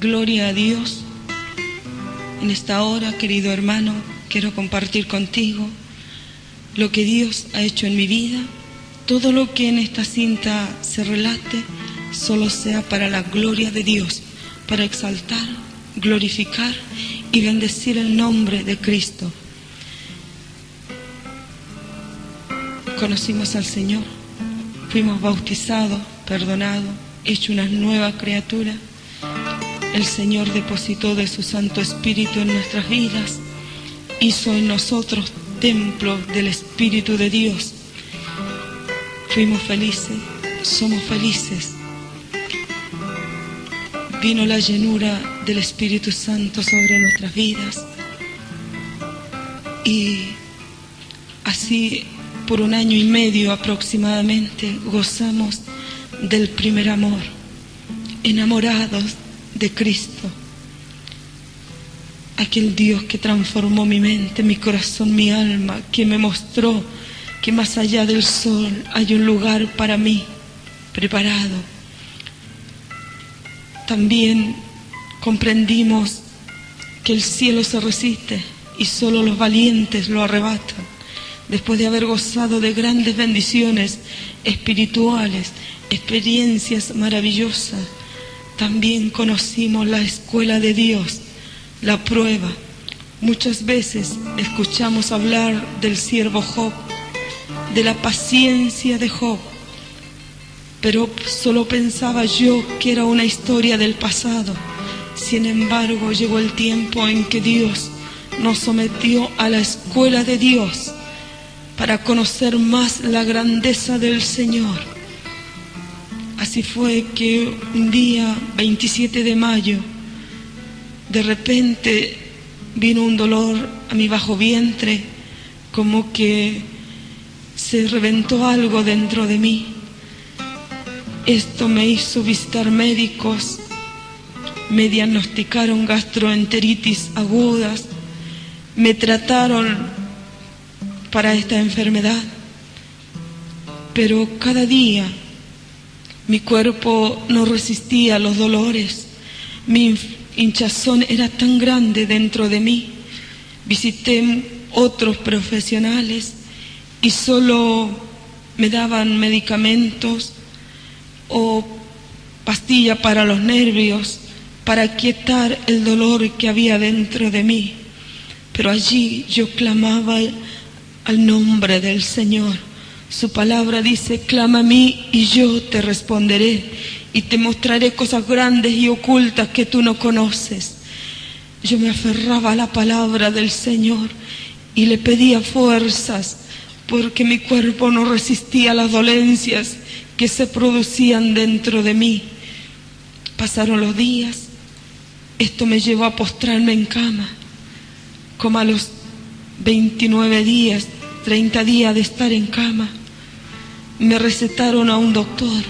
Gloria a Dios. En esta hora, querido hermano, quiero compartir contigo lo que Dios ha hecho en mi vida. Todo lo que en esta cinta se relate, solo sea para la gloria de Dios, para exaltar, glorificar y bendecir el nombre de Cristo. Conocimos al Señor, fuimos bautizados, perdonados, hecho una nueva criatura. El Señor depositó de su Santo Espíritu en nuestras vidas, hizo en nosotros templo del Espíritu de Dios. Fuimos felices, somos felices. Vino la llenura del Espíritu Santo sobre nuestras vidas. Y así, por 1 año y medio aproximadamente, gozamos del primer amor, enamorados de Cristo, aquel Dios que transformó mi mente, mi corazón, mi alma, que me mostró que más allá del sol hay un lugar para mí preparado. También comprendimos que el cielo se resiste y solo los valientes lo arrebatan. Después de haber gozado de grandes bendiciones espirituales, experiencias maravillosas, también conocimos la escuela de Dios, la prueba. Muchas veces escuchamos hablar del siervo Job, de la paciencia de Job, pero solo pensaba yo que era una historia del pasado. Sin embargo, llegó el tiempo en que Dios nos sometió a la escuela de Dios para conocer más la grandeza del Señor. Así fue que un día, 27 de mayo, de repente vino un dolor a mi bajo vientre, como que se reventó algo dentro de mí. Esto me hizo visitar médicos, me diagnosticaron gastroenteritis agudas, me trataron para esta enfermedad, pero cada día mi cuerpo no resistía a los dolores, mi hinchazón era tan grande dentro de mí. Visité otros profesionales y solo me daban medicamentos o pastillas para los nervios, para quietar el dolor que había dentro de mí. Pero allí yo clamaba al nombre del Señor. Su palabra dice: clama a mí y yo te responderé y te mostraré cosas grandes y ocultas que tú no conoces. Yo me aferraba a la palabra del Señor y le pedía fuerzas, porque mi cuerpo no resistía a las dolencias que se producían dentro de mí. Pasaron los días, esto me llevó a postrarme en cama. Como a los 29 días, 30 días de estar en cama, me recetaron a un doctor.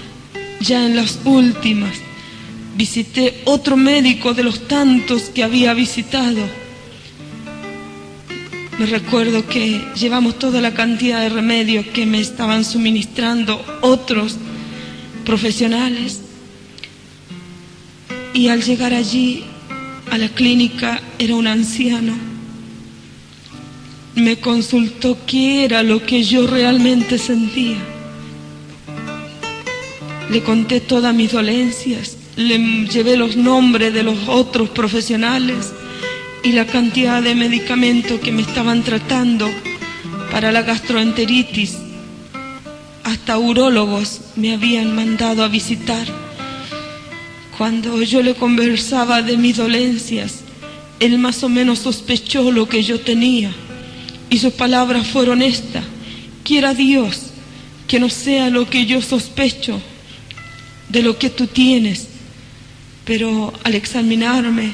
Ya en las últimas, visité otro médico de los tantos que había visitado. Me recuerdo que llevamos toda la cantidad de remedios que me estaban suministrando otros profesionales. Y al llegar allí, a la clínica, era un anciano. Me consultó qué era lo que yo realmente sentía. Le conté todas mis dolencias, le llevé los nombres de los otros profesionales y la cantidad de medicamentos que me estaban tratando para la gastroenteritis. Hasta urólogos me habían mandado a visitar. Cuando yo le conversaba de mis dolencias, él más o menos sospechó lo que yo tenía. Y sus palabras fueron estas: quiera Dios que no sea lo que yo sospecho de lo que tú tienes. Pero al examinarme,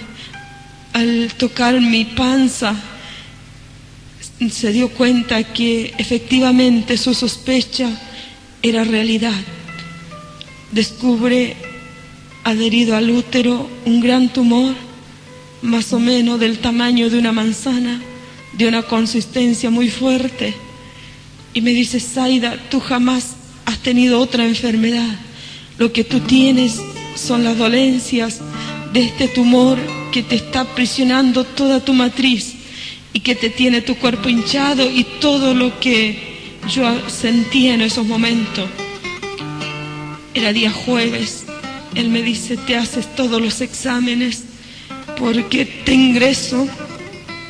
al tocar mi panza, se dio cuenta que efectivamente su sospecha era realidad. Descubre adherido al útero un gran tumor, más o menos del tamaño de una manzana, de una consistencia muy fuerte. Y me dice: Zaida, tú jamás has tenido otra enfermedad. Lo que tú tienes son las dolencias de este tumor que te está aprisionando toda tu matriz y que te tiene tu cuerpo hinchado y todo lo que yo sentía en esos momentos. Era día jueves, él me dice, te haces todos los exámenes porque te ingreso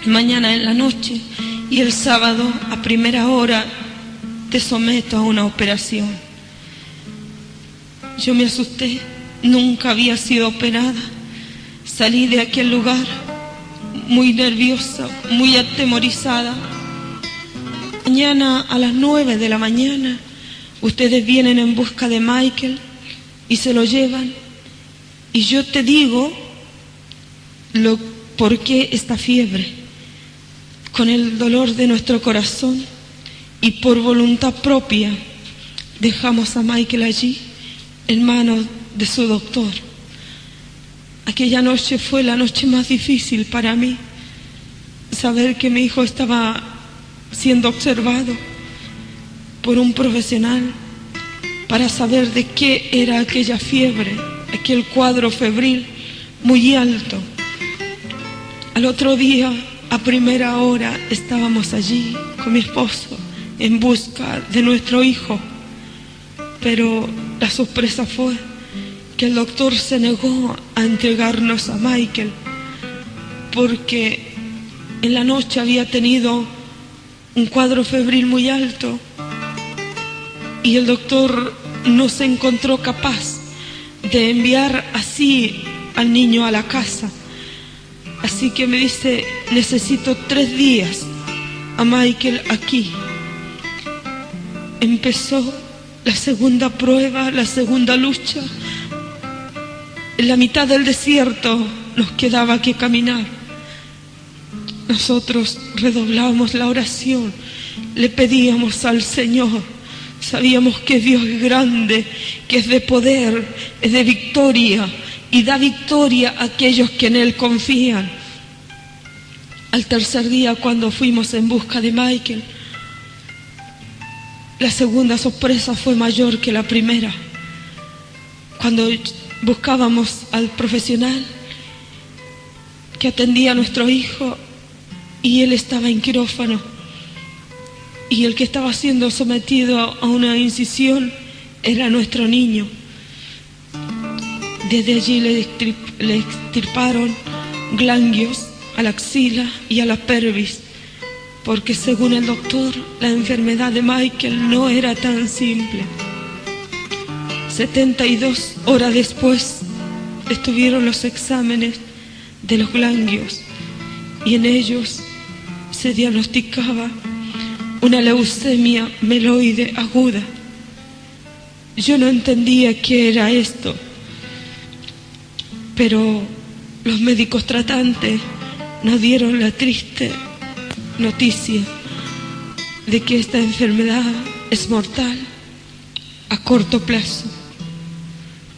mañana en la noche y el sábado a primera hora te someto a una operación. Yo me asusté, nunca había sido operada. Salí de aquel lugar muy nerviosa, muy atemorizada. Mañana a las 9 de la mañana ustedes vienen en busca de Michael y se lo llevan. Y yo te digo por qué esta fiebre. Con el dolor de nuestro corazón y por voluntad propia dejamos a Michael allí en manos de su doctor. Aquella noche fue la noche más difícil para mí, saber que mi hijo estaba siendo observado por un profesional para saber de qué era aquella fiebre, aquel cuadro febril muy alto. Al otro día, a primera hora, estábamos allí con mi esposo en busca de nuestro hijo, pero la sorpresa fue que el doctor se negó a entregarnos a Michael porque en la noche había tenido un cuadro febril muy alto y el doctor no se encontró capaz de enviar así al niño a la casa. Así que me dice, necesito 3 días a Michael aquí. Empezó la segunda prueba, la segunda lucha. En la mitad del desierto nos quedaba que caminar. Nosotros redoblábamos la oración, le pedíamos al Señor. Sabíamos que Dios es grande, que es de poder, es de victoria y da victoria a aquellos que en Él confían. Al tercer día, cuando fuimos en busca de Michael, la segunda sorpresa fue mayor que la primera. Cuando buscábamos al profesional que atendía a nuestro hijo y él estaba en quirófano y el que estaba siendo sometido a una incisión era nuestro niño. Desde allí le extirparon ganglios a la axila y a la pelvis, porque según el doctor la enfermedad de Michael no era tan simple. 72 horas después estuvieron los exámenes de los ganglios y en ellos se diagnosticaba una leucemia mieloide aguda. Yo no entendía qué era esto, pero los médicos tratantes nos dieron la triste noticia de que esta enfermedad es mortal a corto plazo.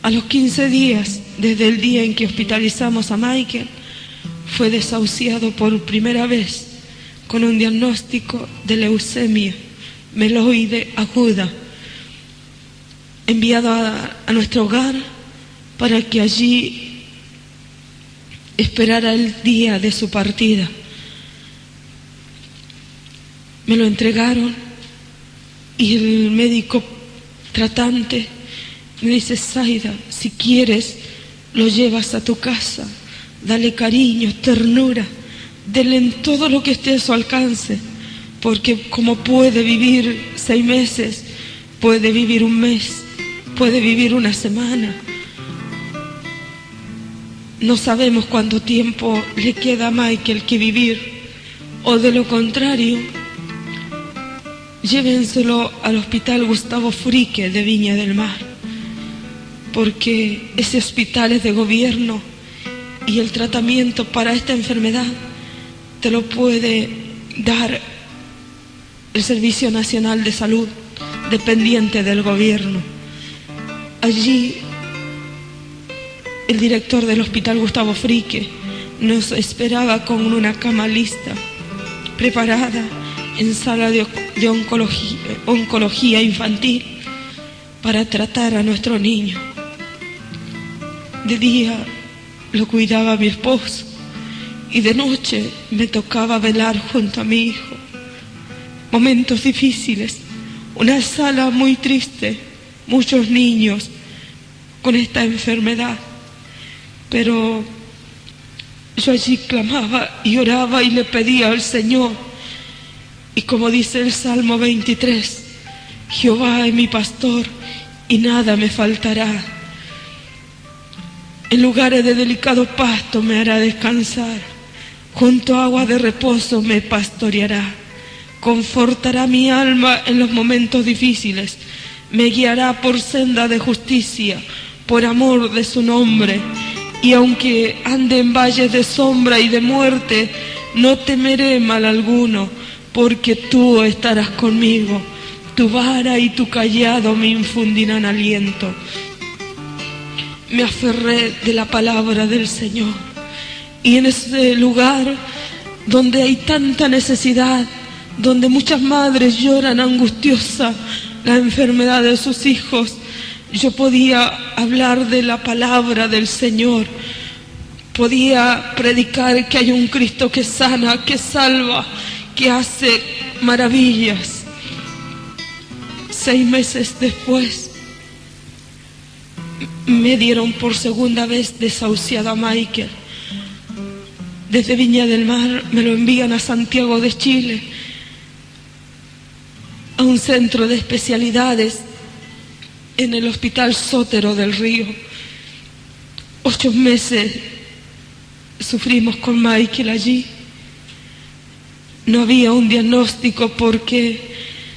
A los 15 días, desde el día en que hospitalizamos a Michael, fue desahuciado por primera vez con un diagnóstico de leucemia mieloide aguda, enviado a nuestro hogar para que allí esperara el día de su partida. Me lo entregaron y el médico tratante me dice, Zaida, si quieres lo llevas a tu casa, dale cariño, ternura, denle en todo lo que esté a su alcance, porque como puede vivir 6 meses, puede vivir 1 mes, puede vivir 1 semana. No sabemos cuánto tiempo le queda a Michael que vivir, o de lo contrario, llévenselo al Hospital Gustavo Frique de Viña del Mar, porque ese hospital es de gobierno y el tratamiento para esta enfermedad te lo puede dar el Servicio Nacional de Salud, dependiente del gobierno. Allí el director del Hospital Gustavo Frique nos esperaba con una cama lista, preparada en sala de oncología infantil para tratar a nuestro niño. De día lo cuidaba mi esposo y de noche me tocaba velar junto a mi hijo. Momentos difíciles, una sala muy triste, muchos niños con esta enfermedad, pero yo allí clamaba y oraba y le pedía al Señor. Y como dice el Salmo 23, Jehová es mi pastor y nada me faltará. En lugares de delicado pasto me hará descansar, junto a agua de reposo me pastoreará. Confortará mi alma en los momentos difíciles, me guiará por senda de justicia, por amor de su nombre. Y aunque ande en valles de sombra y de muerte, no temeré mal alguno, porque tú estarás conmigo. Tu vara y tu cayado me infundirán aliento. Me aferré de la palabra del Señor. Y en ese lugar donde hay tanta necesidad, donde muchas madres lloran angustiosa la enfermedad de sus hijos, yo podía hablar de la palabra del Señor. Podía predicar que hay un Cristo que sana, que salva, que hace maravillas. 6 meses después me dieron por segunda vez desahuciada a Michael. Desde Viña del Mar me lo envían a Santiago de Chile, a un centro de especialidades en el Hospital Sótero del Río. 8 meses sufrimos con Michael allí. No había un diagnóstico porque,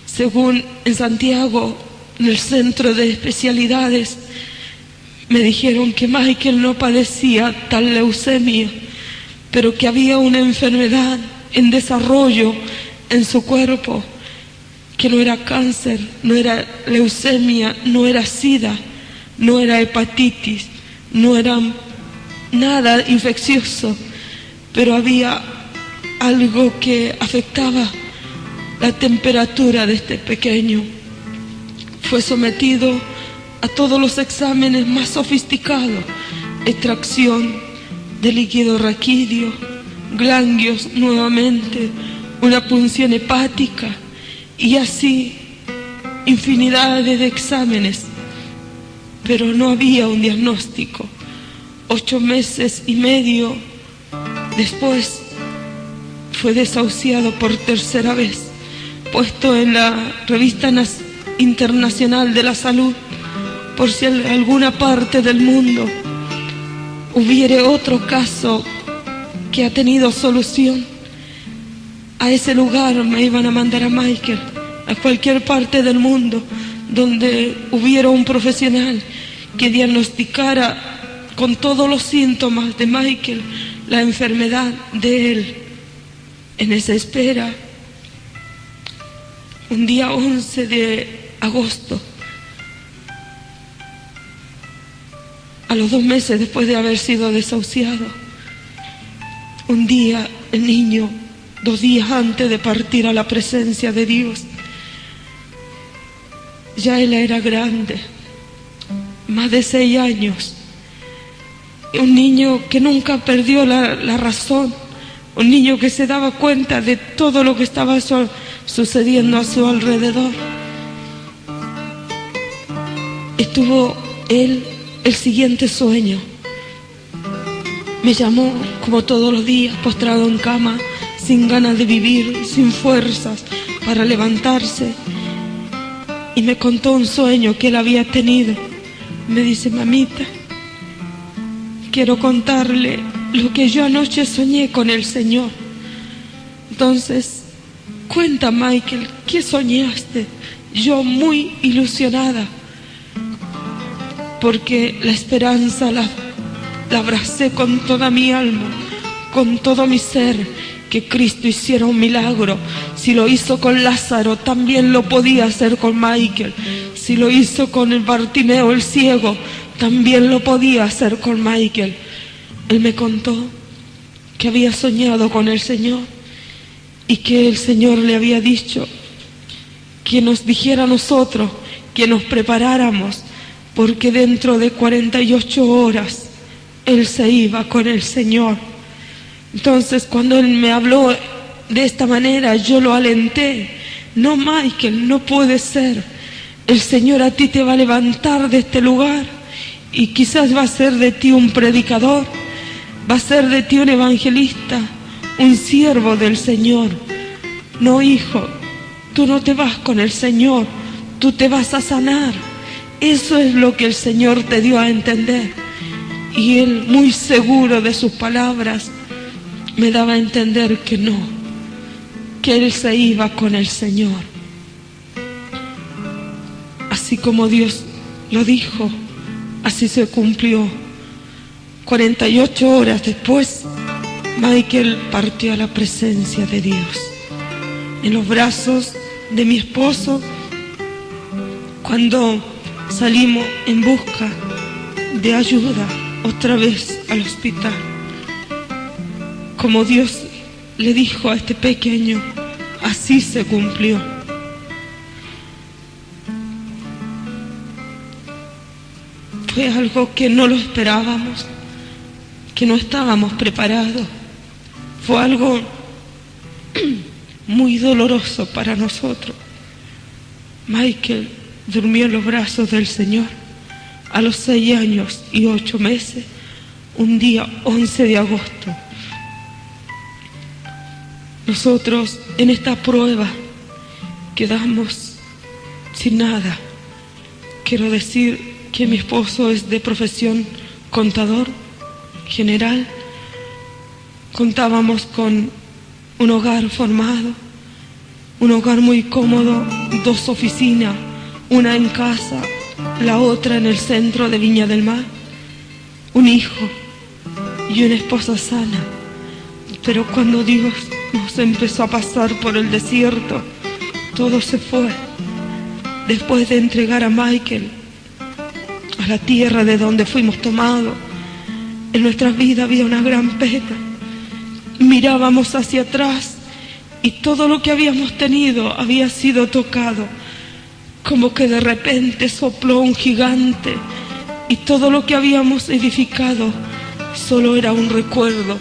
según en Santiago, en el centro de especialidades, me dijeron que Michael no padecía tal leucemia, pero que había una enfermedad en desarrollo en su cuerpo, que no era cáncer, no era leucemia, no era sida, no era hepatitis, no era nada infeccioso, pero había algo que afectaba la temperatura de este pequeño. Fue sometido a todos los exámenes más sofisticados: extracción de líquido raquídeo, ganglios nuevamente, una punción hepática y así infinidades de exámenes, pero no había un diagnóstico. 8 meses y medio después fue desahuciado por tercera vez, puesto en la revista internacional de la salud, por si en alguna parte del mundo hubiere otro caso que ha tenido solución. A ese lugar me iban a mandar a Michael, a cualquier parte del mundo donde hubiera un profesional que diagnosticara con todos los síntomas de Michael la enfermedad de él. En esa espera, un día 11 de agosto, a los 2 meses después de haber sido desahuciado, un día el niño, 2 días antes de partir a la presencia de Dios, ya él era grande, más de 6 años, un niño que nunca perdió la razón, un niño que se daba cuenta de todo lo que estaba sucediendo a su alrededor. Estuvo él el siguiente sueño. Me llamó como todos los días, postrado en cama, sin ganas de vivir, sin fuerzas para levantarse, y me contó un sueño que él había tenido. Me dice: mamita, quiero contarle lo que yo anoche soñé con el Señor. Entonces, cuenta, Michael, ¿qué soñaste? Yo muy ilusionada, porque la esperanza la abracé con toda mi alma, con todo mi ser, que Cristo hiciera un milagro. Si lo hizo con Lázaro, también lo podía hacer con Michael. Si lo hizo con el Bartimeo el ciego, también lo podía hacer con Michael. Él me contó que había soñado con el Señor y que el Señor le había dicho que nos dijera a nosotros que nos preparáramos, porque dentro de 48 horas él se iba con el Señor. Entonces, cuando él me habló de esta manera, yo lo alenté. No, Michael, no puede ser. El Señor a ti te va a levantar de este lugar y quizás va a ser de ti un predicador, va a ser de ti un evangelista, un siervo del Señor. No, hijo, tú no te vas con el Señor, tú te vas a sanar. Eso es lo que el Señor te dio a entender. Y él, muy seguro de sus palabras, me daba a entender que no, que él se iba con el Señor. Así como Dios lo dijo, así se cumplió. 48 horas después, Michael partió a la presencia de Dios, en los brazos de mi esposo, cuando salimos en busca de ayuda otra vez al hospital. Como Dios le dijo a este pequeño, así se cumplió. Fue algo que no lo esperábamos, que no estábamos preparados. Fue algo muy doloroso para nosotros. Michael durmió en los brazos del Señor a los 6 años y 8 meses, un día 11 de agosto. Nosotros en esta prueba quedamos sin nada. Quiero decir que mi esposo es de profesión contador general. Contábamos con un hogar formado, un hogar muy cómodo, 2 oficinas, una en casa, la otra en el centro de Viña del Mar, un hijo y una esposa sana. Pero cuando Dios nos empezó a pasar por el desierto, todo se fue. Después de entregar a Michael a la tierra de donde fuimos tomados, en nuestras vidas había una gran pena. Mirábamos hacia atrás y todo lo que habíamos tenido había sido tocado, como que de repente sopló un gigante y todo lo que habíamos edificado solo era un recuerdo.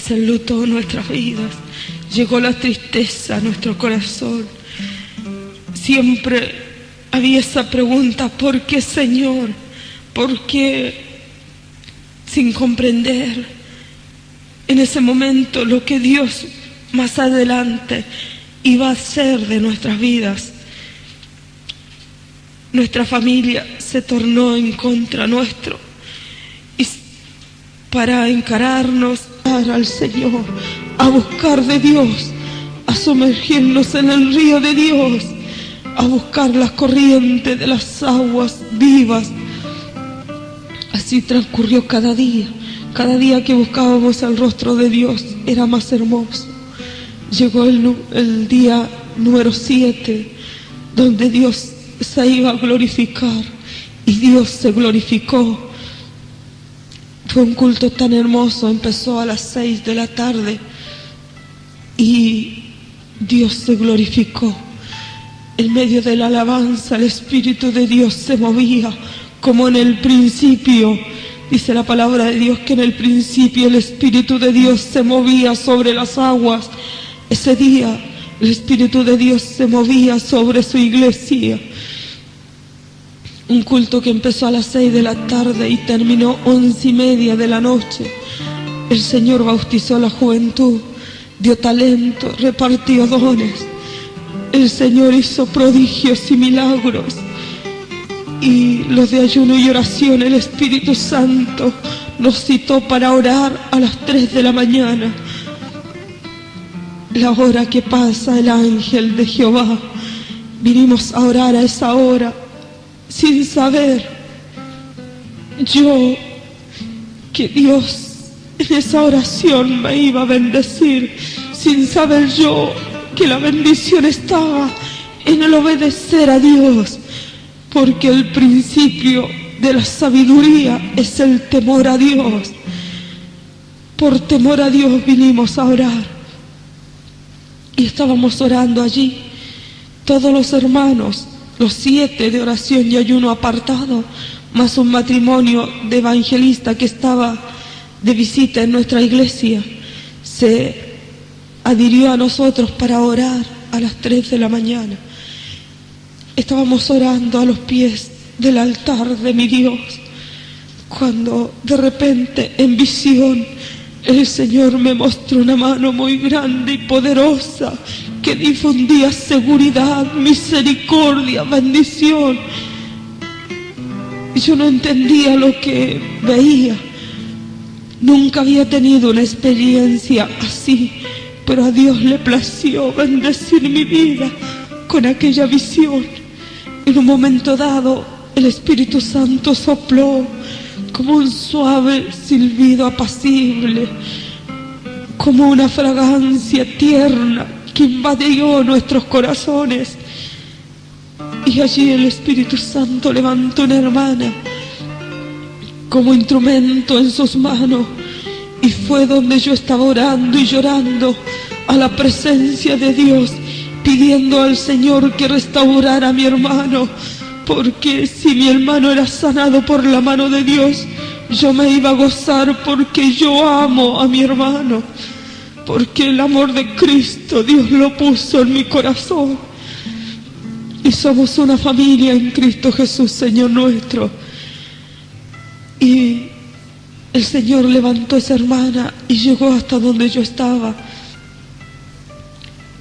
Se enlutó nuestras vidas, llegó la tristeza a nuestro corazón. Siempre había esa pregunta, ¿por qué, Señor? ¿Por qué? Sin comprender en ese momento lo que Dios más adelante iba a hacer de nuestras vidas. Nuestra familia se tornó en contra nuestro y para encararnos al Señor, a buscar de Dios, a sumergirnos en el río de Dios, a buscar las corrientes de las aguas vivas. Así transcurrió cada día. Cada día que buscábamos el rostro de Dios era más hermoso. Llegó el día número 7, donde Dios se iba a glorificar, y Dios se glorificó. Fue un culto tan hermoso, empezó a las 6 de la tarde y Dios se glorificó. En medio de la alabanza, el Espíritu de Dios se movía como en el principio. Dice la palabra de Dios que en el principio el Espíritu de Dios se movía sobre las aguas. Ese día el Espíritu de Dios se movía sobre su iglesia. Un culto que empezó a las 6 de la tarde y terminó 11:30 de la noche. El Señor bautizó a la juventud, dio talento, repartió dones. El Señor hizo prodigios y milagros. Y los de ayuno y oración, el Espíritu Santo nos citó para orar a las 3 de la mañana. La hora que pasa el ángel de Jehová. Vinimos a orar a esa hora, sin saber yo que Dios en esa oración me iba a bendecir, sin saber yo que la bendición estaba en el obedecer a Dios, porque el principio de la sabiduría es el temor a Dios. Por temor a Dios vinimos a orar y estábamos orando allí, todos los hermanos, los 7 de oración y ayuno apartado, más un matrimonio de evangelistas que estaba de visita en nuestra iglesia, se adhirió a nosotros para orar a las 3 de la mañana. Estábamos orando a los pies del altar de mi Dios, cuando de repente en visión el Señor me mostró una mano muy grande y poderosa que difundía seguridad, misericordia, bendición. Yo no entendía lo que veía. Nunca había tenido una experiencia así, pero a Dios le plació bendecir mi vida con aquella visión. En un momento dado, el Espíritu Santo sopló como un suave silbido apacible, como una fragancia tierna que invadió nuestros corazones. Y allí el Espíritu Santo levantó una hermana como instrumento en sus manos, y fue donde yo estaba orando y llorando a la presencia de Dios, pidiendo al Señor que restaurara a mi hermano, porque si mi hermano era sanado por la mano de Dios, yo me iba a gozar, porque yo amo a mi hermano, porque el amor de Cristo Dios lo puso en mi corazón, y somos una familia en Cristo Jesús, Señor nuestro. Y el Señor levantó a esa hermana y llegó hasta donde yo estaba.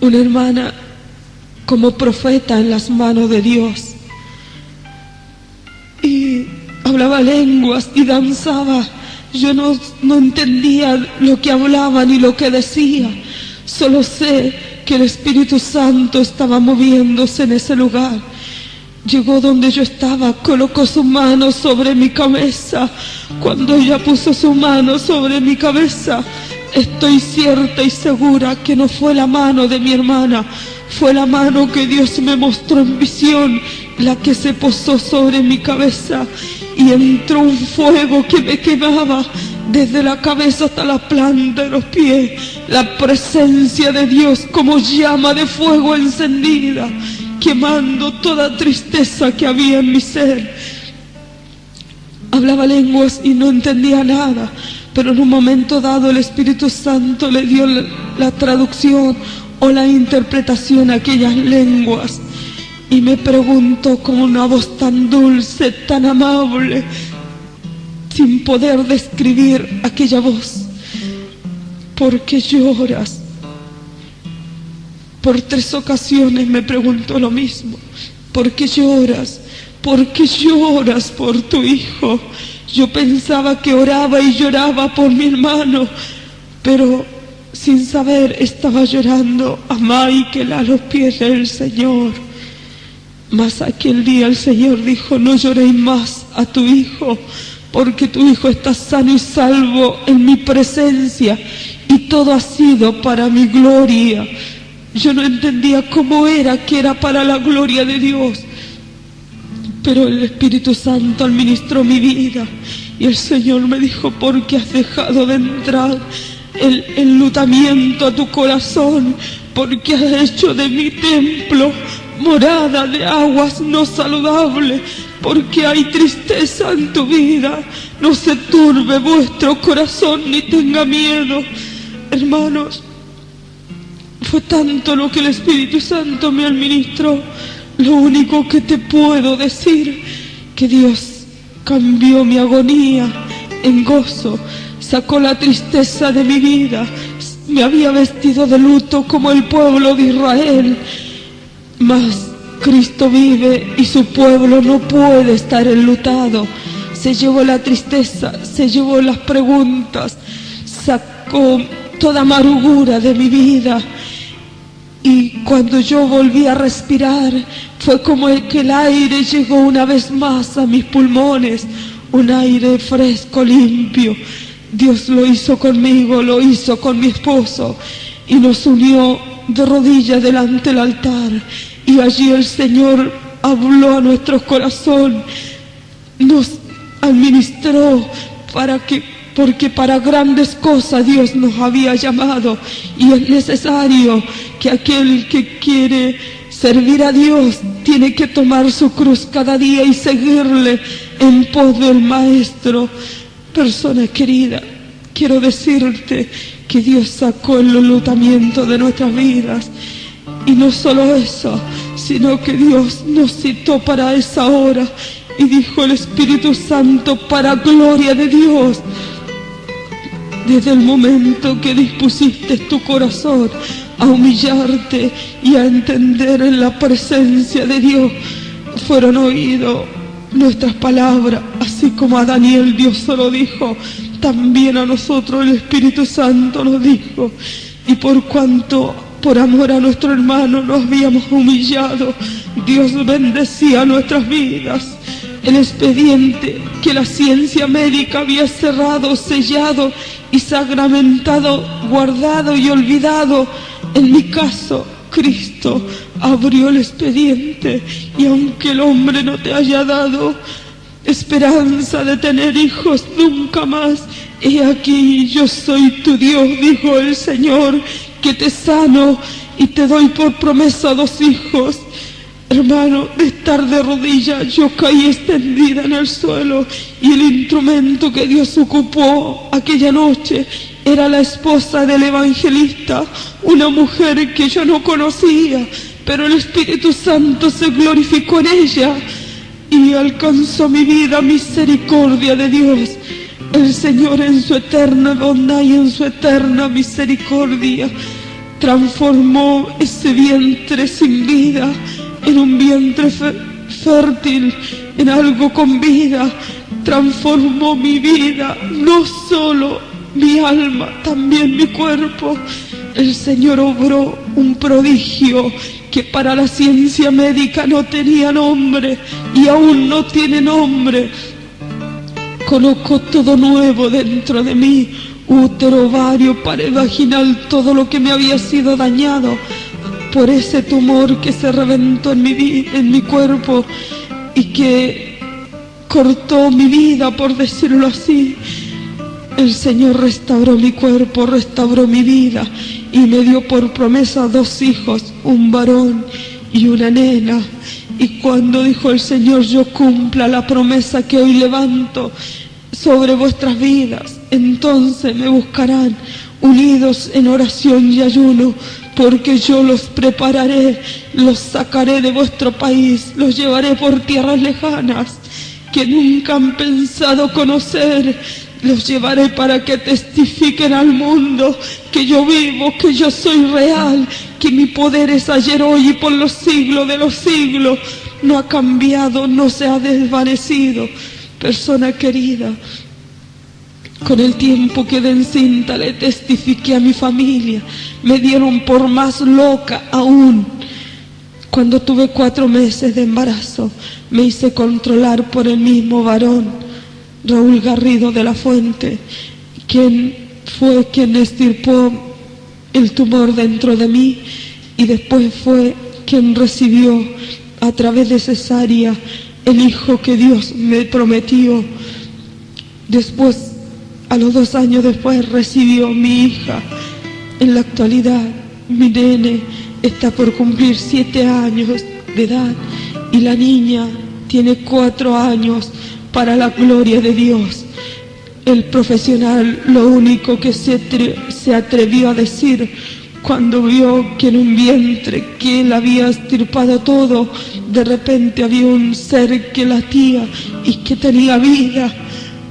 Una hermana como profeta en las manos de Dios. Y hablaba lenguas y danzaba. Yo no entendía lo que hablaba ni lo que decía. Solo sé que el Espíritu Santo estaba moviéndose en ese lugar. Llegó donde yo estaba, colocó su mano sobre mi cabeza. Cuando ella puso su mano sobre mi cabeza, estoy cierta y segura que no fue la mano de mi hermana, fue la mano que Dios me mostró en visión, la que se posó sobre mi cabeza, y entró un fuego que me quemaba desde la cabeza hasta la planta de los pies. La presencia de Dios como llama de fuego encendida, quemando toda tristeza que había en mi ser. Hablaba lenguas y no entendía nada, pero en un momento dado el Espíritu Santo le dio la traducción o la interpretación a aquellas lenguas, y me preguntó con una voz tan dulce, tan amable, sin poder describir aquella voz: ¿por qué lloras? Por 3 ocasiones me preguntó lo mismo: ¿por qué lloras? ¿Por qué lloras por tu hijo? Yo pensaba que oraba y lloraba por mi hermano, pero sin saber estaba llorando a Michael a los pies del Señor. Mas aquel día el Señor dijo: no lloréis más a tu hijo, porque tu hijo está sano y salvo en mi presencia, y todo ha sido para mi gloria. Yo no entendía cómo era, que era para la gloria de Dios, pero el Espíritu Santo administró mi vida, y el Señor me dijo: ¿por qué has dejado de entrar el enlutamiento a tu corazón? Porque has hecho de mi templo morada de aguas no saludables, porque hay tristeza en tu vida. No se turbe vuestro corazón ni tenga miedo. Hermanos, fue tanto lo que el Espíritu Santo me administró. Lo único que te puedo decir, que Dios cambió mi agonía en gozo, sacó la tristeza de mi vida. Me había vestido de luto como el pueblo de Israel, mas Cristo vive y su pueblo no puede estar enlutado. Se llevó la tristeza, se llevó las preguntas, sacó toda amargura de mi vida. Y cuando yo volví a respirar, fue como que el aire llegó una vez más a mis pulmones, un aire fresco, limpio. Dios lo hizo conmigo, lo hizo con mi esposo, y nos unió de rodillas delante del altar. Y allí el Señor habló a nuestro corazón, nos administró porque para grandes cosas Dios nos había llamado, y es necesario que aquel que quiere Servir a Dios tiene que tomar su cruz cada día y seguirle en pos del Maestro. Persona querida, quiero decirte que Dios sacó el enlutamiento de nuestras vidas. Y no solo eso, sino que Dios nos citó para esa hora y dijo el Espíritu Santo, para gloria de Dios. Desde el momento que dispusiste tu corazón a humillarte y a entender en la presencia de Dios, fueron oídos nuestras palabras, así como a Daniel Dios se lo dijo, también a nosotros el Espíritu Santo nos dijo. Y por cuanto por amor a nuestro hermano nos habíamos humillado, Dios bendecía nuestras vidas. El expediente que la ciencia médica había cerrado, sellado y sagramentado, guardado y olvidado, en mi caso, Cristo abrió el expediente. Y aunque el hombre no te haya dado esperanza de tener hijos nunca más, he aquí, yo soy tu Dios, dijo el Señor, que te sano y te doy por promesa 2 hijos. Hermano, de estar de rodillas, yo caí extendida en el suelo, y el instrumento que Dios ocupó aquella noche era la esposa del evangelista, una mujer que yo no conocía, pero el Espíritu Santo se glorificó en ella y alcanzó mi vida misericordia de Dios. El Señor, en su eterna bondad y en su eterna misericordia, transformó ese vientre sin vida en un vientre fértil, en algo con vida. Transformó mi vida, no solo mi alma, también mi cuerpo. El Señor obró un prodigio que para la ciencia médica no tenía nombre y aún no tiene nombre. Colocó todo nuevo dentro de mí, útero, ovario, pared vaginal, todo lo que me había sido dañado por ese tumor que se reventó en mi cuerpo y que cortó mi vida, por decirlo así. El Señor restauró mi cuerpo, restauró mi vida y me dio por promesa 2 hijos, un varón y una nena. Y cuando dijo el Señor, yo cumpla la promesa que hoy levanto sobre vuestras vidas, entonces me buscarán unidos en oración y ayuno, porque yo los prepararé, los sacaré de vuestro país, los llevaré por tierras lejanas que nunca han pensado conocer. Los llevaré para que testifiquen al mundo que yo vivo, que yo soy real, que mi poder es ayer, hoy y por los siglos de los siglos. No ha cambiado, no se ha desvanecido. Persona querida, con el tiempo que de encinta le testifiqué a mi familia, me dieron por más loca aún. Cuando tuve 4 meses de embarazo, me hice controlar por el mismo varón, Raúl Garrido de la Fuente, quien fue quien estirpó el tumor dentro de mí y después fue quien recibió a través de cesárea el hijo que Dios me prometió. Después, a los 2 años después, recibió mi hija. En la actualidad, mi nene está por cumplir 7 años de edad y la niña tiene 4 años. Para la gloria de Dios. El profesional lo único que se atrevió a decir cuando vio que en un vientre que él había estirpado todo, de repente había un ser que latía y que tenía vida,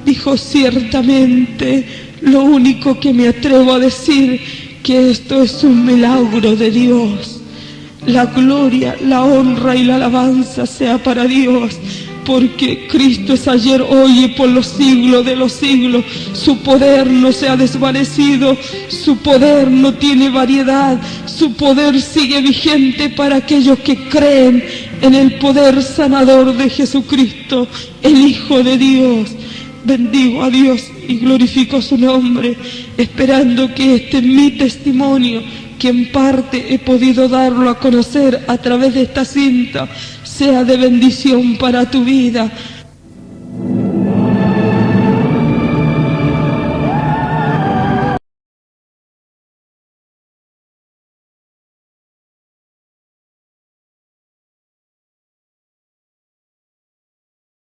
dijo: ciertamente, lo único que me atrevo a decir, que esto es un milagro de Dios. La gloria, la honra y la alabanza sea para Dios, porque Cristo es ayer, hoy y por los siglos de los siglos. Su poder no se ha desvanecido, su poder no tiene variedad, su poder sigue vigente para aquellos que creen en el poder sanador de Jesucristo, el Hijo de Dios. Bendigo a Dios y glorifico su nombre, esperando que este mi testimonio, que en parte he podido darlo a conocer a través de esta cinta, sea de bendición para tu vida.